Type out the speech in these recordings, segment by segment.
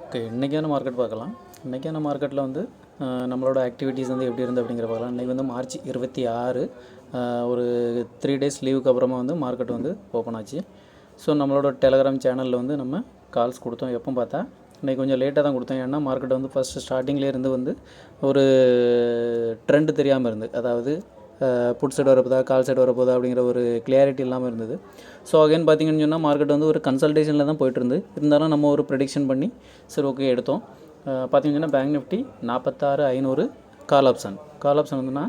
Okay, இன்றைக்கான market பார்க்கலாம். இன்றைக்கான மார்க்கெட்டில் வந்து நம்மளோட ஆக்டிவிட்டீஸ் வந்து எப்படி இருந்து அப்படிங்கிற பார்க்கலாம். இன்றைக்கி வந்து மார்ச் 26 ஒரு 3 டேஸ் லீவுக்கு அப்புறமா வந்து மார்க்கெட் வந்து ஓப்பன் ஆச்சு. ஸோ நம்மளோட டெலகிராம் சேனலில் வந்து நம்ம கால்ஸ் கொடுத்தோம். எப்போ பார்த்தா இன்றைக்கி கொஞ்சம் லேட்டாக தான் கொடுத்தோம். ஏன்னா மார்க்கெட் வந்து ஃபஸ்ட்டு ஸ்டார்டிங்லேயே இருந்து வந்து ஒரு ட்ரெண்டு தெரியாமல் இருந்து, அதாவது புட் சைடு வரப்போதா கால் சைடு வரப்போதா அப்படிங்கிற ஒரு கிளியாரிட்டி இல்லாமல் இருந்தது. ஸோ அகைன் பார்த்திங்கன்னு சொன்னால் மார்க்கெட் வந்து ஒரு கன்சல்டேஷனில் தான் போய்ட்டு இருந்தாலும் நம்ம ஒரு ப்ரெடிக்ஷன் பண்ணி சரி ஓகே எடுத்தோம். பார்த்திங்கன்னா பேங்க் நிஃப்டி 46,500 கால் ஆப்ஷன் வந்துன்னா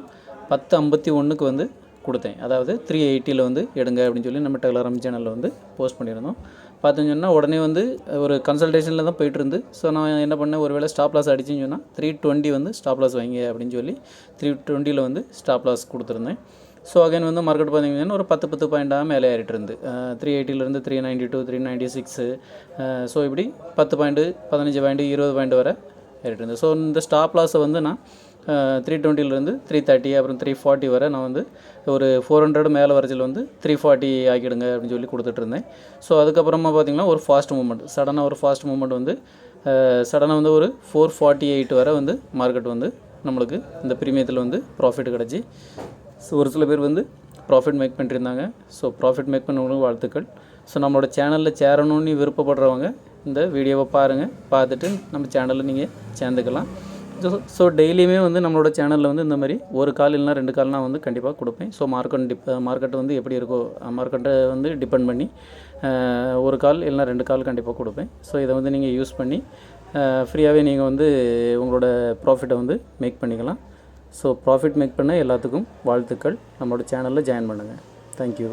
10.51க்கு வந்து கொடுத்தேன். அதாவது 380 வந்து எடுங்க அப்படின்னு சொல்லி நம்ம டெலகிராம் சேனலில் வந்து போஸ்ட் பண்ணியிருந்தோம். பார்த்தீங்கன்னா உடனே வந்து ஒரு கன்சல்டேஷனில் தான் போய்ட்டு ஸோ நான் என்ன பண்ணேன், ஒரு வேளை ஸ்டாப் லாஸ் அடிச்சுன்னு சொன்னால் 320 வந்து ஸ்டாப் லாஸ் வைங்க அப்படின்னு சொல்லி 320 வந்து ஸ்டாப் லாஸ் கொடுத்துருந்தேன். ஸோ அகைன் வந்து மார்க்கெட் பார்த்திங்கன்னா ஒரு 10 பாயிண்டாக மேலே ஏறிட்டு இருந்து 380 392 396. ஸோ இப்படி 10 பாயிண்ட்டு 15 பாயிண்ட்டு 20 பாயிண்ட் வரை ஏறிட்டு இருந்தது. ஸோ இந்த ஸ்டாப் லாஸை வந்து நான் 320 330 அப்புறம் 340 வரை நான் வந்து ஒரு 400 மேலே வரைச்சல் வந்து 340 ஆக்கிடுங்க அப்படின்னு சொல்லி கொடுத்துட்ருந்தேன். ஸோ அதுக்கப்புறமா பார்த்திங்கன்னா ஒரு ஃபாஸ்ட் மூமெண்ட் வந்து சடனாக வந்து ஒரு 448 வரை வந்து மார்க்கெட் வந்து நம்மளுக்கு இந்த ப்ரீமியத்தில் வந்து ப்ராஃபிட் கிடச்சி. ஸோ ஒரு சில பேர் வந்து ப்ராஃபிட் மேக் பண்ணியிருந்தாங்க. ஸோ ப்ராஃபிட் மேக் பண்ணவங்களுக்கு வாழ்த்துக்கள். ஸோ நம்மளோட சேனலில் சேரணும்னு விருப்பப்படுறவங்க இந்த வீடியோவை பாருங்கள், பார்த்துட்டு நம்ம சேனலில் நீங்கள் சேர்ந்துக்கலாம். ஸோ டெய்லியுமே வந்து நம்மளோட சேனலில் வந்து இந்த மாதிரி ஒரு கால் இல்லைனா 2 கால் நான் வந்து கண்டிப்பாக கொடுப்பேன். ஸோ மார்க்கெட் வந்து எப்படி இருக்கோ மார்க்கெட்டை வந்து டிபெண்ட் பண்ணி ஒரு கால் இல்லைனா 2 கால் கண்டிப்பாக கொடுப்பேன். ஸோ இதை வந்து நீங்கள் யூஸ் பண்ணி ஃப்ரீயாகவே நீங்கள் வந்து உங்களோட ப்ராஃபிட்டை வந்து மேக் பண்ணிக்கலாம். ஸோ ப்ராஃபிட் மேக் பண்ண எல்லாத்துக்கும் வாழ்த்துக்கள். நம்மளோட சேனலில் ஜாயின் பண்ணுங்கள். தேங்க்யூ.